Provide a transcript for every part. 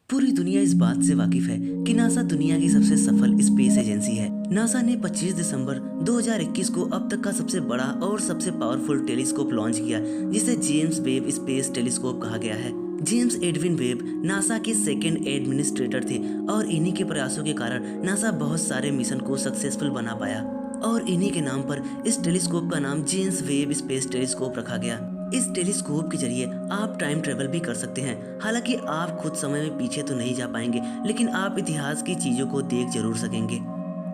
पूरी दुनिया इस बात से वाकिफ है कि नासा दुनिया की सबसे सफल स्पेस एजेंसी है। नासा ने 25 दिसंबर 2021 को अब तक का सबसे बड़ा और सबसे पावरफुल टेलीस्कोप लॉन्च किया, जिसे जेम्स वेब स्पेस टेलीस्कोप कहा गया है। जेम्स एडविन वेब नासा के सेकेंड एडमिनिस्ट्रेटर थे और इन्हीं के प्रयासों के कारण नासा बहुत सारे मिशन को सक्सेसफुल बना पाया और इन्हीं के नाम पर इस टेलीस्कोप का नाम जेम्स वेब स्पेस टेलीस्कोप रखा गया। इस टेलीस्कोप के जरिए आप टाइम ट्रेवल भी कर सकते हैं। हालांकि आप खुद समय में पीछे तो नहीं जा पाएंगे, लेकिन आप इतिहास की चीजों को देख जरूर सकेंगे।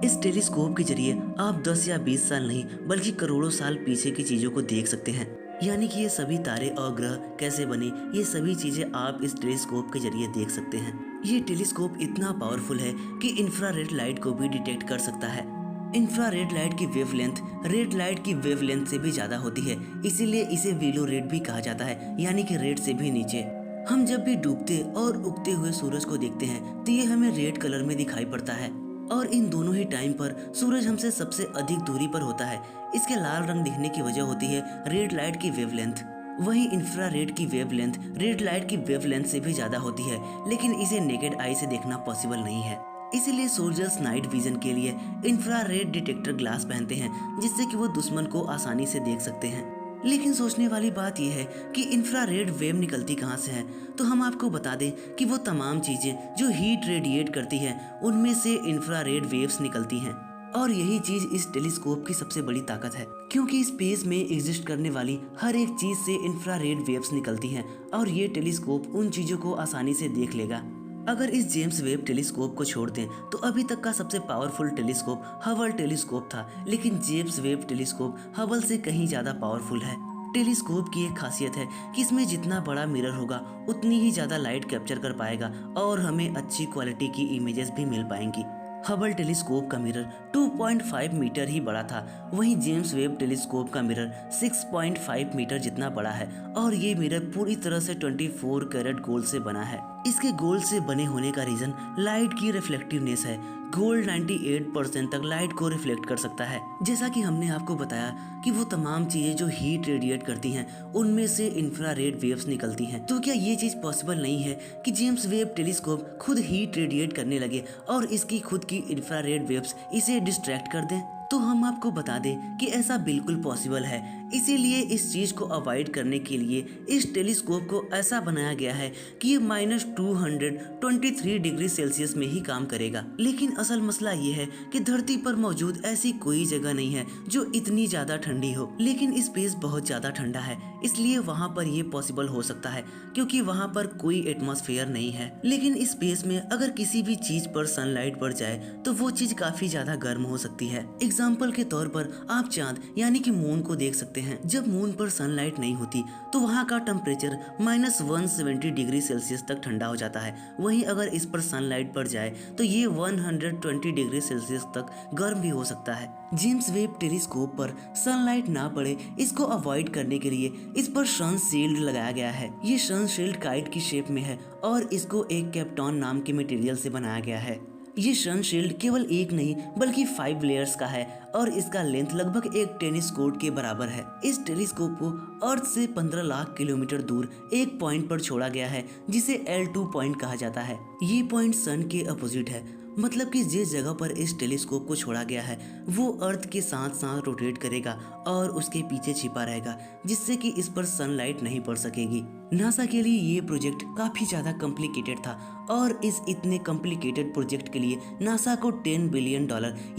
इस टेलीस्कोप के जरिए आप 10 या 20 साल नहीं बल्कि करोड़ों साल पीछे की चीजों को देख सकते हैं। यानी कि ये सभी तारे और ग्रह कैसे बने, ये सभी चीजें आप इस टेलीस्कोप के जरिए देख सकते हैं। ये टेलीस्कोप इतना पावरफुल है कि इंफ्रारेड लाइट को भी डिटेक्ट कर सकता है। इंफ्रारेड लाइट की वेवलेंथ रेड लाइट की वेवलेंथ से भी ज्यादा होती है, इसीलिए इसे विलो रेड भी कहा जाता है, यानी कि रेड से भी नीचे। हम जब भी डूबते और उगते हुए सूरज को देखते हैं तो ये हमें रेड कलर में दिखाई पड़ता है, और इन दोनों ही टाइम पर सूरज हमसे सबसे अधिक दूरी पर होता है। इसके लाल रंग दिखने की वजह होती है रेड लाइट की वेवलेंथ। वहीं इंफ्रारेड की वेवलेंथ रेड लाइट की वेवलेंथ से भी ज्यादा होती है, लेकिन इसे नेकेड आई से देखना पॉसिबल नहीं है। इसीलिए सोल्जर्स नाइट विजन के लिए इंफ्रारेड डिटेक्टर ग्लास पहनते हैं, जिससे कि वो दुश्मन को आसानी से देख सकते हैं। लेकिन सोचने वाली बात यह है कि इंफ्रारेड वेव निकलती कहाँ से है। तो हम आपको बता दें कि वो तमाम चीजें जो हीट रेडिएट करती हैं, उनमें से इंफ्रारेड वेव्स निकलती हैं। और यही चीज इस टेलीस्कोप की सबसे बड़ी ताकत है, क्योंकि स्पेस में एग्जिस्ट करने वाली हर एक चीज से इंफ्रारेड वेव्स निकलती हैं, और ये टेलीस्कोप उन चीजों को आसानी से देख लेगा। अगर इस जेम्स वेब टेलीस्कोप को छोड़ दें तो अभी तक का सबसे पावरफुल टेलीस्कोप हबल टेलीस्कोप था, लेकिन जेम्स वेब टेलीस्कोप हबल से कहीं ज्यादा पावरफुल है। टेलीस्कोप की एक खासियत है कि इसमें जितना बड़ा मिरर होगा उतनी ही ज्यादा लाइट कैप्चर कर पाएगा और हमें अच्छी क्वालिटी की इमेजेस भी मिल पाएंगी। हबल टेलीस्कोप का मिरर 2.5 मीटर ही बड़ा था, वहीं जेम्स वेब टेलीस्कोप का मिरर 6.5 मीटर जितना बड़ा है, और ये मिरर पूरी तरह से 24 कैरेट गोल्ड से बना है। इसके गोल्ड से बने होने का रीजन लाइट की रिफ्लेक्टिवनेस है। गोल्ड 98% तक लाइट को रिफ्लेक्ट कर सकता है। जैसा कि हमने आपको बताया कि वो तमाम चीजें जो हीट रेडिएट करती हैं, उनमें से इंफ्रारेड वेव्स निकलती हैं। तो क्या ये चीज पॉसिबल नहीं है कि जेम्स वेब टेलीस्कोप खुद हीट रेडिएट करने लगे और इसकी खुद की इंफ्रारेड वेव्स इसे डिस्ट्रैक्ट कर दें? तो हम आपको बता दें कि ऐसा बिल्कुल पॉसिबल है। इसीलिए इस चीज को अवॉइड करने के लिए इस टेलीस्कोप को ऐसा बनाया गया है कि ये -223 डिग्री सेल्सियस में ही काम करेगा। लेकिन असल मसला ये है कि धरती पर मौजूद ऐसी कोई जगह नहीं है जो इतनी ज्यादा ठंडी हो, लेकिन स्पेस बहुत ज्यादा ठंडा है, इसलिए वहाँ पर ये पॉसिबल हो सकता है, क्योंकि वहाँ पर कोई एटमॉस्फेयर नहीं है। लेकिन स्पेस में अगर किसी भी चीज पर सनलाइट पड़ जाए तो वो चीज काफी ज्यादा गर्म हो सकती है। एग्जाम्पल के तौर पर आप चांद यानी कि मून को देख सकते हैं। जब मून पर सनलाइट नहीं होती तो वहाँ का टेम्परेचर -170 डिग्री सेल्सियस तक ठंडा हो जाता है। वहीं अगर इस पर सनलाइट पड़ जाए तो ये 120 डिग्री सेल्सियस तक गर्म भी हो सकता है। जेम्स वेब टेलीस्कोप पर सनलाइट ना पड़े, इसको अवॉइड करने के लिए इस पर सन शील्ड लगाया गया है। ये सन शील्ड काइट की शेप में है और इसको एक कैप्टॉन नाम के मटेरियल से बनाया गया है। ये सन शील्ड केवल एक नहीं बल्कि 5 लेयर्स का है और इसका लेंथ लगभग एक टेनिस कोर्ट के बराबर है। इस टेलीस्कोप को अर्थ से 15 लाख किलोमीटर दूर एक पॉइंट पर छोड़ा गया है, जिसे L2 पॉइंट कहा जाता है। ये पॉइंट सन के अपोजिट है, मतलब कि जिस जगह पर इस टेलीस्कोप को छोड़ा गया है वो अर्थ के साथ साथ रोटेट करेगा और उसके पीछे छिपा रहेगा, जिससे कि इस पर सनलाइट नहीं पड़ सकेगी। नासा के लिए ये प्रोजेक्ट काफी ज्यादा कॉम्प्लिकेटेड था और इस इतने कॉम्प्लिकेटेड प्रोजेक्ट के लिए नासा को $10 बिलियन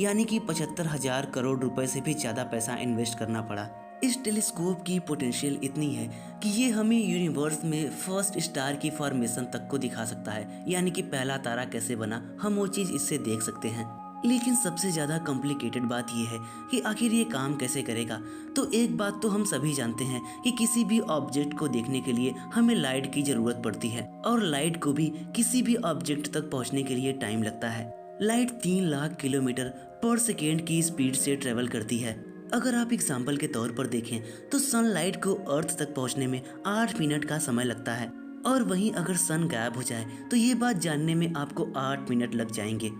यानी कि 75,000 करोड़ रुपए से भी ज्यादा पैसा इन्वेस्ट करना पड़ा। इस टेलीस्कोप की पोटेंशियल इतनी है कि ये हमें यूनिवर्स में फर्स्ट स्टार की फॉर्मेशन तक को दिखा सकता है, यानी कि पहला तारा कैसे बना, हम वो चीज इससे देख सकते हैं। लेकिन सबसे ज्यादा कॉम्प्लिकेटेड बात यह है कि आखिर ये काम कैसे करेगा। तो एक बात तो हम सभी जानते हैं कि किसी भी ऑब्जेक्ट को देखने के लिए हमें लाइट की जरूरत पड़ती है, और लाइट को भी किसी भी ऑब्जेक्ट तक पहुंचने के लिए टाइम लगता है। लाइट 3 लाख किलोमीटर पर सेकेंड की स्पीड से ट्रेवल करती है। अगर आप एग्जाम्पल के तौर पर देखें तो सनलाइट को अर्थ तक पहुंचने में 8 मिनट का समय लगता है, और वहीं अगर सन गायब हो जाए तो ये बात जानने में आपको 8 मिनट लग जाएंगे।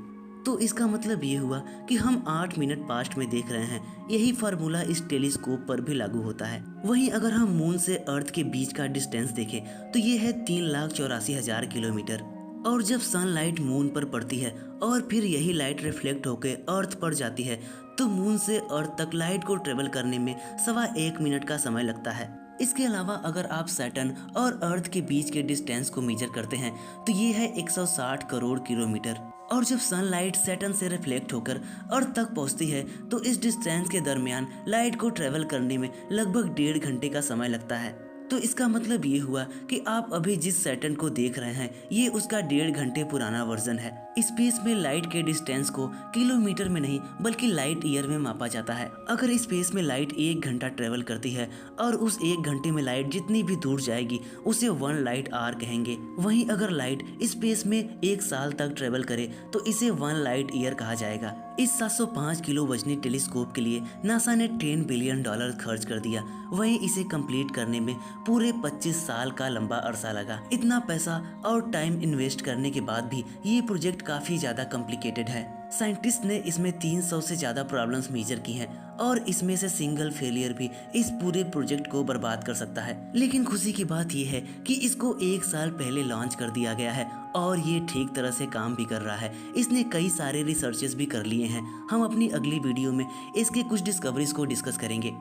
तो इसका मतलब ये हुआ कि हम 8 मिनट पास्ट में देख रहे हैं। यही फार्मूला इस टेलीस्कोप पर भी लागू होता है। वहीं अगर हम मून से अर्थ के बीच का डिस्टेंस देखें तो ये है 3,84,000 किलोमीटर। और जब सनलाइट मून पर पड़ती है और फिर यही लाइट रिफ्लेक्ट होकर अर्थ पर जाती है तो मून से अर्थ तक लाइट को ट्रेवल करने में 1.25 मिनट का समय लगता है। इसके अलावा अगर आप सैटर्न और अर्थ के बीच के डिस्टेंस को मेजर करते हैं तो ये है 160 करोड़ किलोमीटर। और जब सनलाइट सैटर्न से रिफ्लेक्ट होकर अर्थ तक पहुंचती है तो इस डिस्टेंस के दरमियान लाइट को ट्रेवल करने में लगभग 1.5 घंटे का समय लगता है। तो इसका मतलब ये हुआ कि आप अभी जिस सैटर्न को देख रहे हैं ये उसका 1.5 घंटे पुराना वर्जन है। स्पेस में लाइट के डिस्टेंस को किलोमीटर में नहीं बल्कि लाइट ईयर में मापा जाता है। अगर स्पेस में लाइट 1 घंटा ट्रेवल करती है और उस 1 घंटे में लाइट जितनी भी दूर जाएगी उसे 1 लाइट आवर कहेंगे। वहीं अगर लाइट स्पेस में 1 साल तक ट्रेवल करे तो इसे 1 लाइट ईयर कहा जाएगा। इस 705 किलो वजनी टेलीस्कोप के लिए नासा ने $10 बिलियन खर्च कर दिया। वहीं इसे कंप्लीट करने में पूरे 25 साल का लंबा अरसा लगा। इतना पैसा और टाइम इन्वेस्ट करने के बाद भी ये प्रोजेक्ट काफी ज्यादा कॉम्प्लिकेटेड है। साइंटिस्ट ने इसमें 300 से ज्यादा प्रॉब्लम्स मेजर की हैं और इसमें से सिंगल फेलियर भी इस पूरे प्रोजेक्ट को बर्बाद कर सकता है। लेकिन खुशी की बात यह है कि इसको 1 साल पहले लॉन्च कर दिया गया है और ये ठीक तरह से काम भी कर रहा है। इसने कई सारे रिसर्चेस भी कर लिए हैं। हम अपनी अगली वीडियो में इसके कुछ डिस्कवरीज को डिस्कस करेंगे।